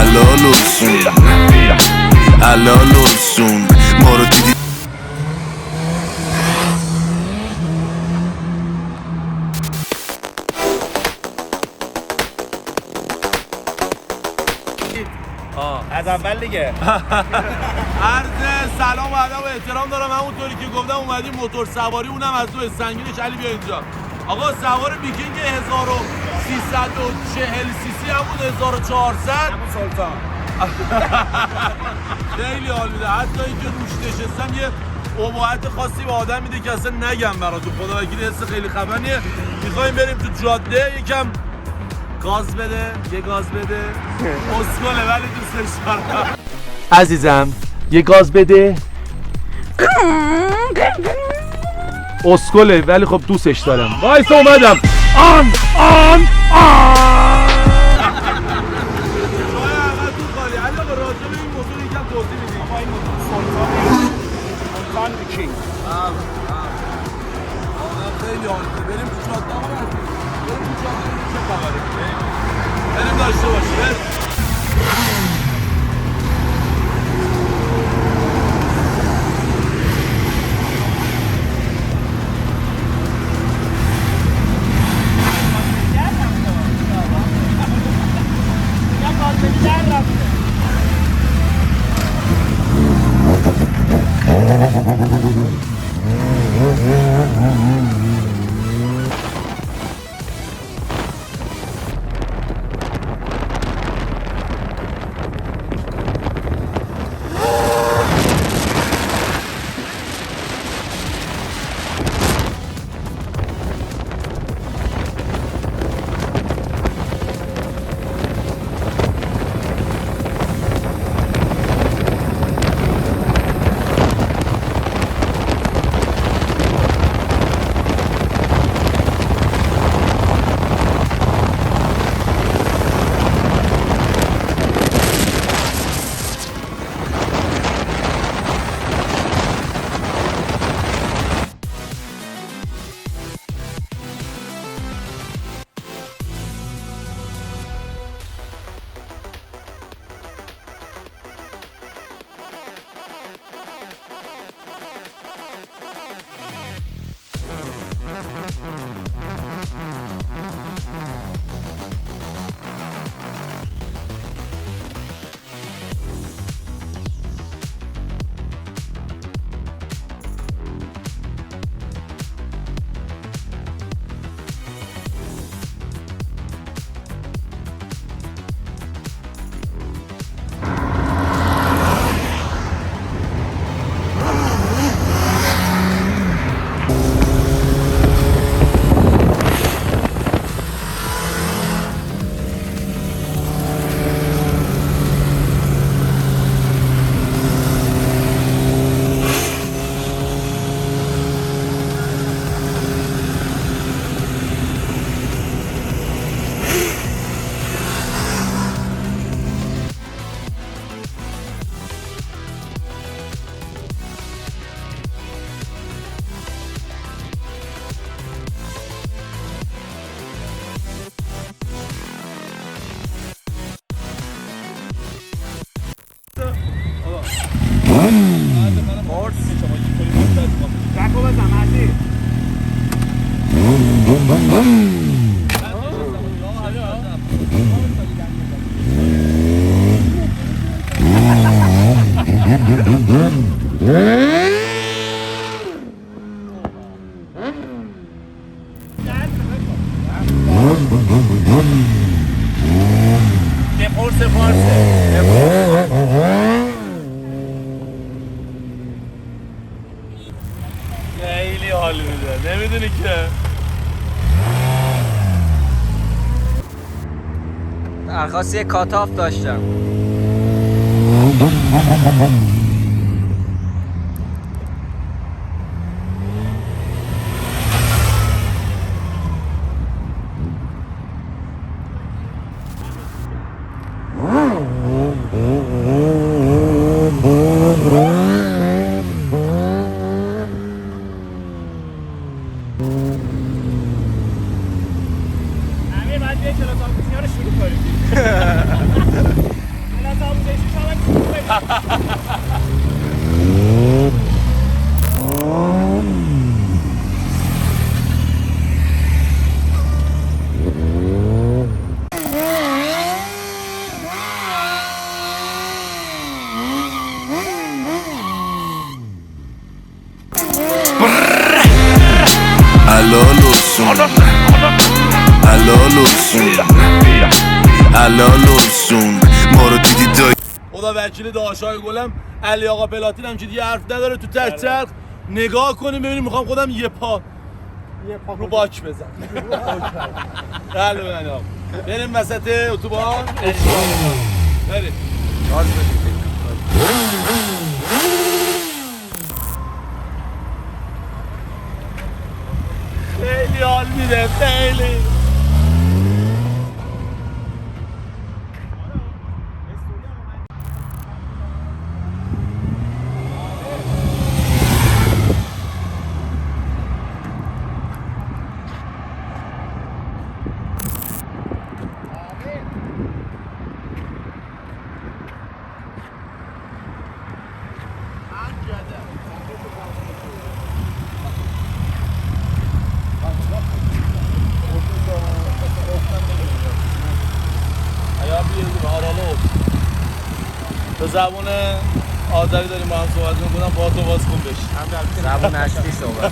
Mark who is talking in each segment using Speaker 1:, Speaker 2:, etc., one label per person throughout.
Speaker 1: حلال و سون حلال و سون ما رو دیدی
Speaker 2: از اول دیگه
Speaker 3: عرض سلام و ادب و احترام دارم. همونطوری که گفتم اومدیم موتور سواری، اونم از دو سنگینش. علی بیا اینجا. آقا سوار بیکینگ 1340 سی سی هم بود 1400
Speaker 2: همون سلطان
Speaker 3: خیلی حال میده. حتی اینکه روش نشستم یه اباحت خاصی به آدم میده که اصلا نگم براتون. خدا وکیلی حس خیلی خفنیه. میخوایم بریم تو جاده یکم گاز بده، یه گاز بده. اسکله ولی دوستش دارم. عزیزم یه گاز بده. اسکله ولی خب دوستش دارم. وایس اومدم. آن
Speaker 2: سلطان بیکینگ
Speaker 3: خیلی حال میده. بریم تو جاده. آقا بریم تو جاده. چه خبره؟ بریم داشته باشیم. خیلی حال میده. نمیدونی که
Speaker 4: درخواست یه کاتاف داشتم.
Speaker 1: حلال olsun حلال olsun حلال olsun ما رو دیدی دایی
Speaker 3: O da vekili Dağaşay Golem. علی آقا پلاتین هم که دیگه حرف نداره تو تک چرخ نگاه کنیم ببینیم. میخوام خودم یه پا رو باک بزن. بله آقا بریم وسط اتوبان. بریم
Speaker 4: گاز بدید.
Speaker 3: خیلی حال میده خیلی. به زبون آذری داریم با هم صحبت میکنم با تو باز کن بشی
Speaker 4: زبون اشتی صحبت.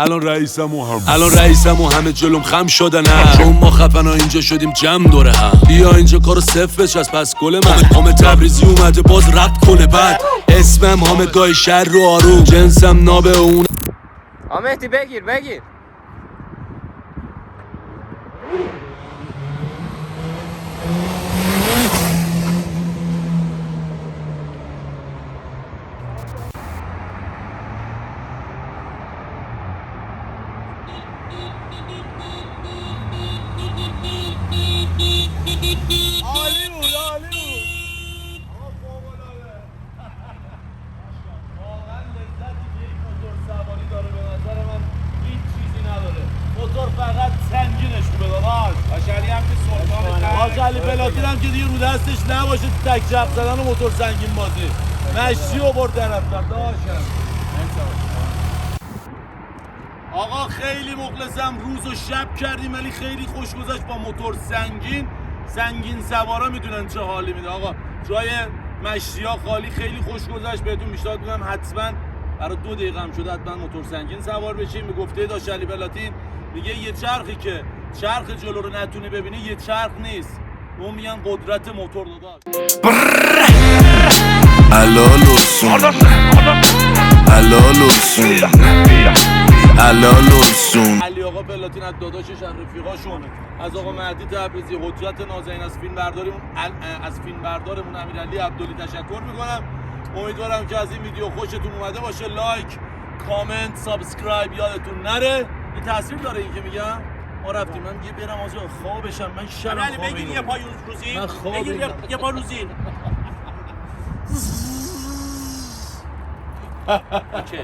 Speaker 5: الان رئیسم و همه جلوم خم شدن چون ما خفنا اینجا شدیم جمع دوره هم. بیا اینجا کارو صفر بچسب پس گل من. حامد تبریزی اومده باز رپ کنه بعد اسمم حامد گای شر رو آروم جنسم نابه اون.
Speaker 4: مهدی بگیر.
Speaker 3: عالی بود واقعا لذتی که این موتور سواری داره به نظر من هیچ چیزی نداره. موتور فقط سنگینش خوبه داداش.
Speaker 2: آشالی هم که سلطان
Speaker 3: حاج علی پلاتین هم که دیگه رو دستش نباشه تو تک چپ زدن و موتور سنگین بازی مشتی و برد طرفدار داشتم. آقا خیلی مخلصم. روز و شب کردیم ولی خیلی خوش گذشت با موتور سنگین سوارا میدونن چه حالی میده. آقا جای مشتی ها خالی خیلی خوش گذشت. بهتون پیشنهاد میکنم حتما برای 2 دقیقه هم شده حتما موتور سنگین سوار بشین. به گفته داشت علی پلاتین میگه یه چرخی که چرخ جلو رو نتونه ببینه یه چرخ نیست. اون میگن قدرت موتور داداش.
Speaker 1: حلال olsun حلال olsun حلال olsun.
Speaker 3: علی آقا پلاتین از داداشش از رفیقاشون از آقا مهدی تبریزی حجت نازنین از فیلم بردارمون امیرعلی عبدلی تشکر میکنم. امیدوارم که از این ویدیو خوشتون اومده باشه. لایک، کامنت، سابسکرایب یادتون نره. این تاثیر داره این که میگم ما رفتیم. من میگه برم آجا خوابشم. من شرم خوابه.
Speaker 2: بگیر یه پای روزی.
Speaker 3: من خوابه.
Speaker 2: بگیر یه پای روزی.
Speaker 3: اوکی.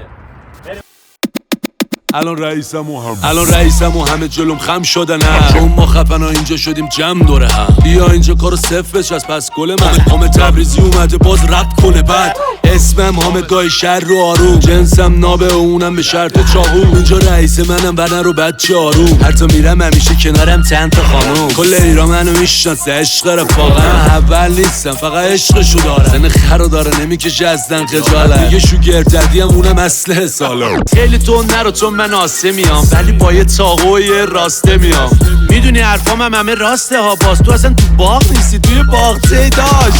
Speaker 5: الان رئیسم و همه جلوم خم شدن هم چون ما خفنا اینجا شدیم جمع دوره هم بیا اینجا کارو صفر بچسب پس گل من حامد تبریزی اومده باز رد کنه بعد اسمم حامد گای شر رو آروم جنسم نابه و اونم به شرط چاهو اینجا رئیس منم برنه رو بچه آروم حتی میرم همیشه کنارم چند تا خانوم کل ایران منو میشناسه عشق رفاقم اول نیستم فقط عشقشو دارم سن خرو داره نمیکشه اصلا خجالت دیگه شوگرددی هم اونم اصله سالا خیلی تو نرو چون من آسه میام ولی با یه تاقو و یه راسته میام میدونی حرفام هم همه راسته ها باز تو اصلا تو باغ نیستی توی باغچه داشت